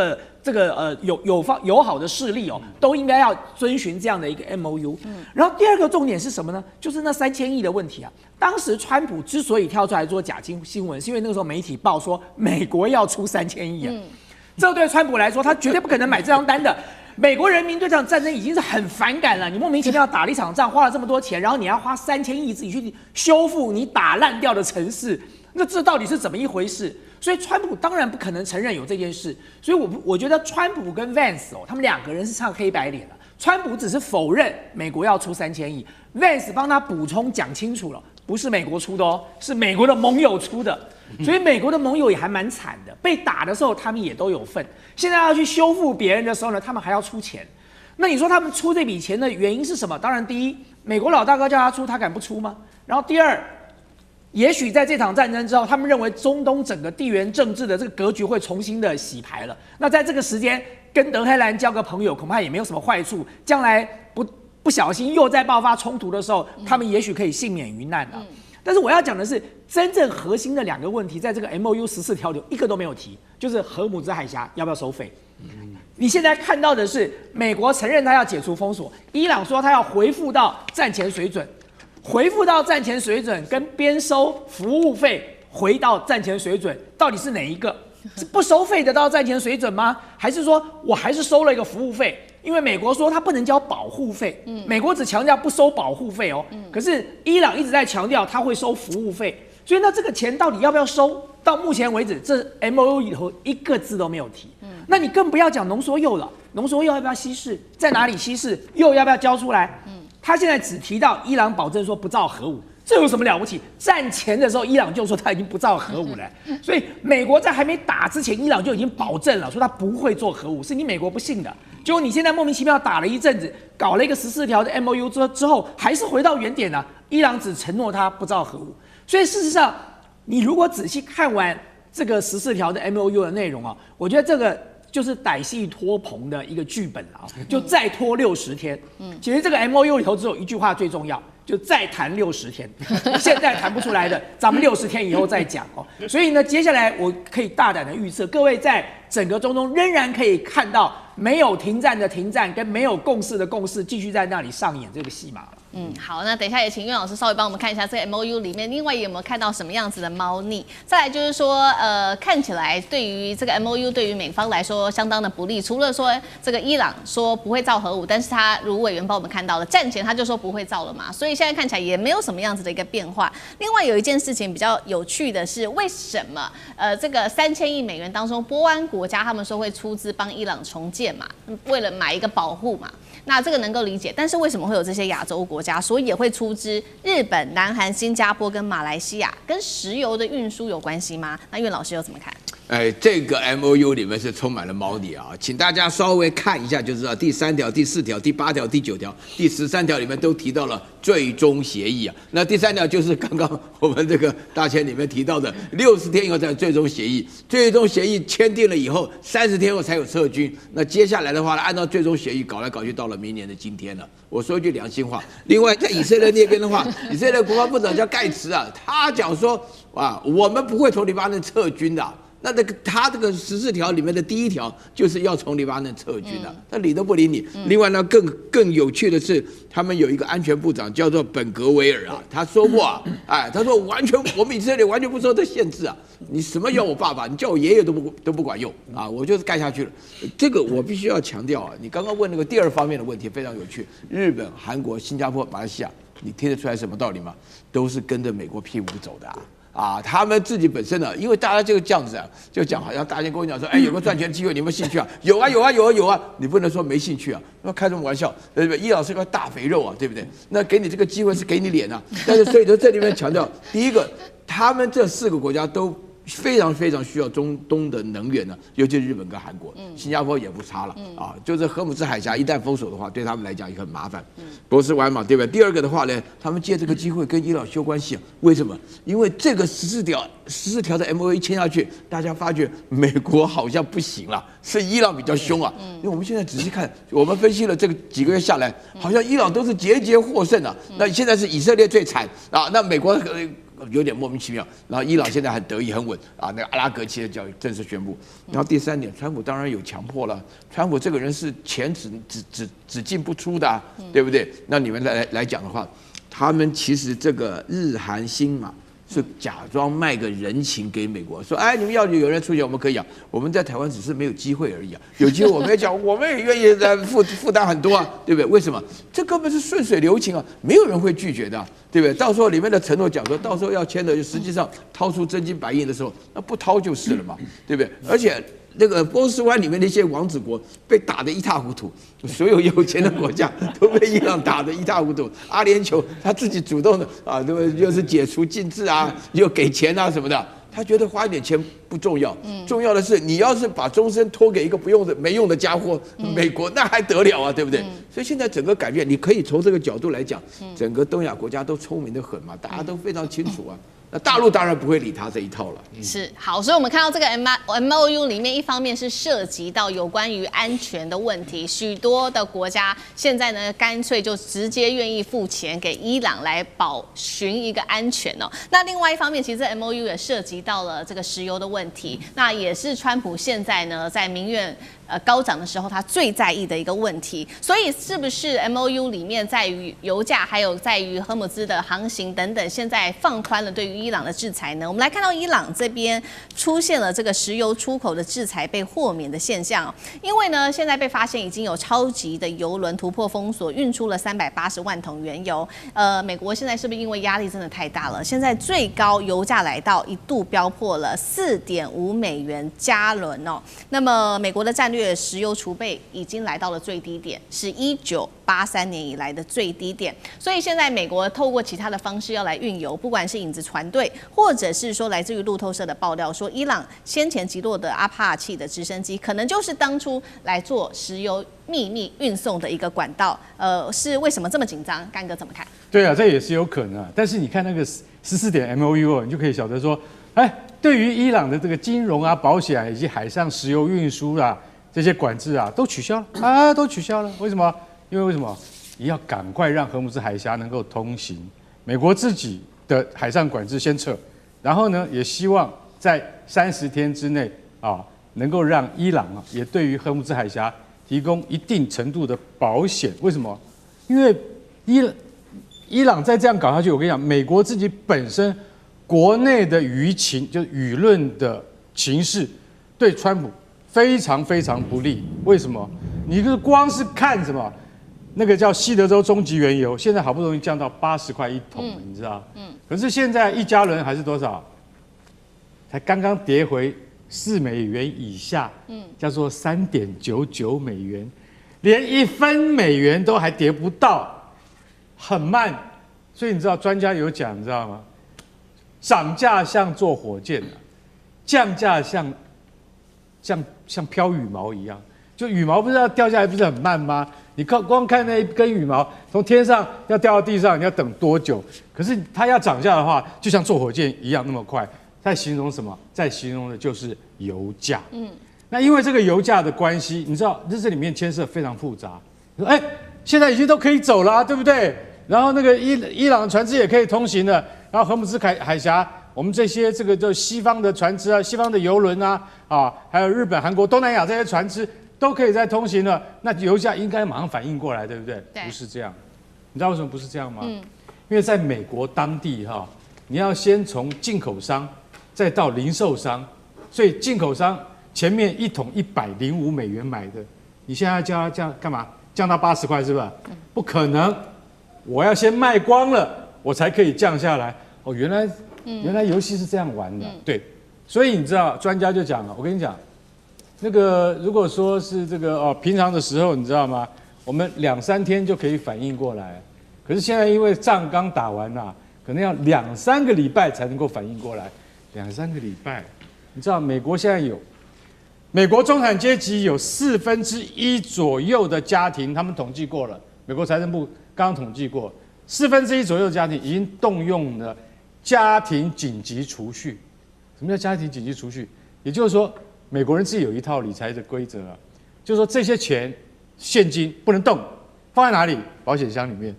個友好的勢力都應該要遵循這樣的一個 MOU。然後第二個重點是什麼呢？就是那3000億的問題啊。當時川普之所以跳出來做假新聞，是因為那個時候媒體報說美國要出3000億啊。這對川普來說，他絕對不可能買這張單的。美國人民對這場戰爭已經是很反感了，你莫名其妙打了一場仗，花了這麼多錢，然後你要花3000億自己去修復你打爛掉的城市，那這到底是怎麼一回事？所以川普當然不可能承認有這件事。所以我覺得川普跟 Vance 他们兩個人是唱黑白臉了。川普只是否認美國要出3000億 ，Vance 幫他補充講清楚了，不是美國出的是美國的盟友出的。所以美國的盟友也還蠻慘的，被打的時候他們也都有份，現在要去修復別人的時候呢，他們還要出錢。那你說他們出這筆錢的原因是什麼？當然，第一，美國老大哥叫他出，他敢不出嗎？然後第二，也許在這場戰爭之後，他們認為中東整個地緣政治的這個格局會重新的洗牌了。那在這個時間跟德黑蘭交個朋友，恐怕也沒有什麼壞處。將來不小心又在爆發衝突的時候，他們也許可以幸免於難啊。但是我要講的是，真正核心的兩個問題，在這個 MOU 14條裡一個都沒有提，就是荷姆茲海峽要不要收費。你現在看到的是，美國承認他要解除封鎖，伊朗說他要恢復到戰前水準，恢復到戰前水準跟邊收服務費回到戰前水準，到底是哪一個？是不收費的到戰前水準嗎？還是說我還是收了一個服務費？因為美國說他不能交保護費，美國只強調不收保護費可是伊朗一直在強調他會收服務費，所以那這個錢到底要不要收？到目前為止，這 MOU 裡頭一個字都沒有提。那你更不要講濃縮鈾了，濃縮鈾要不要稀釋？在哪裡稀釋？鈾要不要交出來？他現在只提到伊朗保證說不造核武。這有什麼了不起？戰前的時候，伊朗就說他已經不造核武了，所以美國在還沒打之前，伊朗就已經保證了，說他不會做核武，是你美國不信的。結果你現在莫名其妙打了一陣子，搞了一個14條的 MOU 之後，還是回到原點了。伊朗只承諾他不造核武，所以事實上，你如果仔細看完這個14條的 MOU 的內容啊，我覺得這個就是歹戲拖棚的一個劇本了啊，就再拖60天。其實這個 MOU 裡頭只有一句話最重要。就再談60天，現在談不出來的，咱們60天以後再講哦。所以呢，接下來我可以大膽的預測，各位在整個中東仍然可以看到沒有停戰的停戰，跟沒有共識的共識，繼續在那裡上演這個戲碼了。好，那等一下也請苑老師稍微幫我們看一下這個 MOU 裡面，另外有沒有看到什麼樣子的貓膩？再來就是說，看起來對於這個 MOU 對於美方來說相當的不利。除了說這個伊朗說不會造核武，但是他如委員幫我們看到了，戰前他就說不會造了嘛，所以現在看起來也沒有什麼樣子的一個變化。另外有一件事情比較有趣的是，為什麼這個3000億美元當中，波灣國家他們說會出資幫伊朗重建嘛，為了買一個保護嘛。那這個能夠理解，但是為什麼會有這些亞洲國家說也會出資？日本、南韓、新加坡跟馬來西亞跟石油的運輸有關係嗎？那苑老師又怎麼看？這個 MOU 裡面是充滿了貓膩啊，請大家稍微看一下就知道，第3條、第4條、第8條、第9條、第13條裡面都提到了最終協議啊。那第3條就是剛剛我們這個大千裡面提到的60天以後才有最終協議，最終協議簽訂了以後30天後才有撤軍。那接下來的話呢，按照最終協議搞來搞去，到了明年的今天了。我說一句良心話，另外在以色列那邊的話，以色列國防部長叫蓋茨啊，他講說啊，我們不會從黎巴嫩撤軍的。那他這個14條裡面的第1條就是要從黎巴嫩撤軍的，他理都不理你。另外呢，更有趣的是，他們有一個安全部長叫做本格維爾啊，他說過啊，他說完全我們以色列完全不受這限制啊，你什麼叫我爸爸，你叫我爺爺都不管用啊，我就是蓋下去了。這個我必須要強調啊，你剛剛問那個第2方面的問題非常有趣，日本、韓國、新加坡、馬來西亞，你聽得出來什麼道理嗎？都是跟着美國屁股走的啊，他們自己本身呢，因為大家就這樣子啊，就講好像大家跟我講說，有個賺錢的機會，你有沒有興趣啊？有啊，你不能說沒興趣啊，那開什麼玩笑，對不對？伊朗是塊大肥肉啊，對不對？那給你這個機會是給你臉啊，但是所以說這裡面強調，第一個，他們這4個國家都非常非常需要中東的能源呢，尤其是日本跟韓國，新加坡也不差了啊。就是荷姆斯海峽一旦封鎖的話，對他們來講也很麻煩。波斯灣嘛，對不對？第2個的話呢，他們借這個機會跟伊朗修關係啊。為什麼？因為這個14條的 MOU 簽下去，大家發覺美國好像不行了，是伊朗比較兇啊。因為我們現在仔細看，我們分析了這個幾個月下來，好像伊朗都是節節獲勝啊。那現在是以色列最慘啊，那美國有點莫名其妙，然後伊朗現在很得意很穩啊，那個阿拉格奇的教育正式宣布。然後第3點，川普當然有強迫了，川普這個人是錢只進不出的對不對？那你们來講的話，他們其實這個日韓新馬是假裝賣個人情給美國，說你們要有人出錢，我們可以啊，我們在台灣只是沒有機會而已啊，有機會我們也講，我們也願意負擔很多啊，對不對？為什麼？這根本是順水流情啊，沒有人會拒絕的啊，對不對？到時候裡面的承諾講說，到時候要簽的，實際上掏出真金白銀的時候，那不掏就是了嘛，對不對？而且那個波斯灣裡面那些王子國被打得一塌糊塗，所有有錢的國家都被伊朗打得一塌糊塗。阿聯酋他自己主動的啊，對不對？又是解除禁制啊，又給錢啊什麼的，他覺得花一點錢不重要，重要的是你要是把終身托給一個沒用的家伙，美國那還得了啊，對不對？所以現在整個改變，你可以從這個角度來講，整個東亞國家都聰明得很嘛，大家都非常清楚啊。那大陸當然不會理他這一套了。是好，所以我們看到這個 MOU 裡面，一方面是涉及到有關於安全的問題，許多的國家現在呢，乾脆就直接願意付錢給伊朗來保尋一個安全哦。那另外一方面，其實這 MOU 也涉及到了這個石油的問題，那也是川普現在呢在民怨高漲的時候，他最在意的一個問題。所以是不是 MOU 裡面在於油價，還有在於荷姆茲的航行等等，現在放寬了對於伊朗的制裁呢？我們來看到伊朗這邊出現了這個石油出口的制裁被豁免的現象，因為呢，現在被發現已經有超級的油輪突破封鎖，運出了380萬桶原油。美國現在是不是因為壓力真的太大了？現在最高油價來到一度飆破了4.5美元加侖哦。那麼美國的戰略石油儲備已經來到了最低點，是1983年以來的最低點。所以現在美國透過其他的方式要來運油，不管是影子船隊，或者是說來自於路透社的爆料說，伊朗先前擊落的阿帕契的直升機，可能就是當初來做石油秘密運送的一個管道。是為什麼這麼緊張？幹哥怎麼看？對啊，這也是有可能啊。但是你看那個14點 MOU， 你就可以曉得說，對於伊朗的這個金融啊、保險啊，以及海上石油運輸啊這些管制啊，都取消了啊，都取消了。為什麼？因為為什麼？也要趕快讓荷姆茲海峽能夠通行。美國自己的海上管制先撤，然後呢，也希望在30天之內啊，能夠讓伊朗啊，也對於荷姆茲海峡提供一定程度的保險。為什麼？因為伊朗再這樣搞下去，我跟你講，美國自己本身國內的輿情，就是輿論的情勢，對川普非常非常不利。為什麼？你就是光是看什麼，那個叫西德州中級原油，現在好不容易降到80塊一桶了，你知道？可是現在1加侖還是多少？才剛剛跌回4美元以下，叫做3.99美元，連1分美元都還跌不到，很慢。所以你知道專家有講，你知道嗎？漲價像坐火箭啊，降價像飄羽毛一樣。就羽毛不是要掉下來，不是很慢嗎？你光看那一根羽毛從天上要掉到地上，你要等多久？可是它要漲價的話，就像坐火箭一樣那麼快。在形容什麼？在形容的就是油價。那因為這個油價的關係，你知道這裡面牽涉非常複雜。你說，現在已經都可以走了啊，對不對？然後那個伊朗船只也可以通行了，然後荷姆茲海峽，我們這些這個就西方的船只啊、西方的油輪啊，還有日本、韓國、東南亞這些船只都可以再通行了，那油價應該馬上反應過來，對不對？不是這樣，你知道為什麼不是這樣嗎？因為在美國當地你要先從進口商再到零售商，所以進口商前面1桶105美元買的，你現在叫他降幹嘛？降到80塊是吧？不可能。我要先賣光了，我才可以降下來。原來游戲是這樣玩的，对。所以你知道，專家就講了，我跟你講，那個如果說是這個平常的時候，你知道嗎？我們2、3天就可以反應過來。可是現在因為仗剛打完了，可能要2、3個禮拜才能夠反應過來。2、3個禮拜，你知道美國現在美國中產階級有1/4左右的家庭，他們統計過了，美國財政部剛剛統計過，1/4左右的家庭已經動用了家庭緊急儲蓄。什麼叫家庭緊急儲蓄？也就是說，美國人自己有一套理財的規則啊，就是說這些錢現金不能動，放在哪裡？保險箱裡面。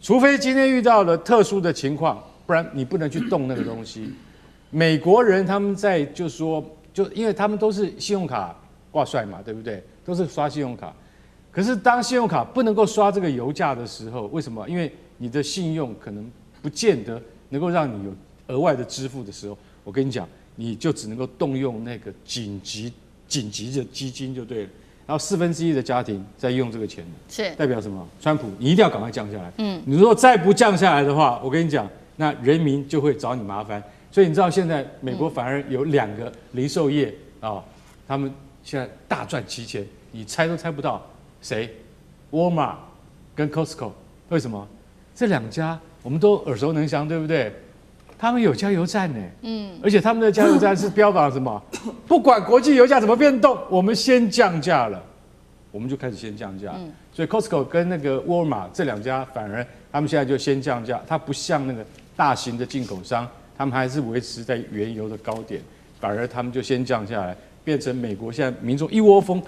除非今天遇到了特殊的情況，不然你不能去動那個東西。美國人他們在就因為他們都是信用卡掛帥嘛，对不對？都是刷信用卡。可是当信用卡不能夠刷這個油價的時候，為什麼？因為你的信用可能不見得能夠讓你有額外的支付的時候，我跟你講，你就只能夠動用那個緊急的基金就對了。然後1/4的家庭在用這個錢，是代表什麼？川普，你一定要趕快降下來。你如果再不降下來的話，我跟你講，那人民就会找你麻煩。所以你知道现在美国反而有2個零售業他們現在大賺其錢，你猜都猜不到。誰 ？Walmart 跟 Costco， 為什麼？這2家我們都耳熟能詳，對不對？他們有加油站呢，而且他們的加油站是標榜什麼？不管國際油價怎麼變動，我們先降價了，我們就開始先降價。所以 Costco 跟那個 Walmart 這2家反而他們現在就先降價，它不像那個大型的進口商，他們還是維持在原油的高點，反而他們就先降下來，變成美國現在民眾一窩蜂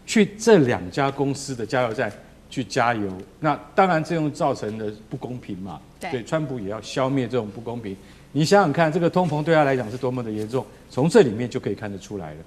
去這2家公司的加油站去加油，那當然這種造成的不公平嘛。对，川普也要消滅這種不公平。你想想看，這個通膨對他來講是多麼的嚴重，從這裡面就可以看得出來了。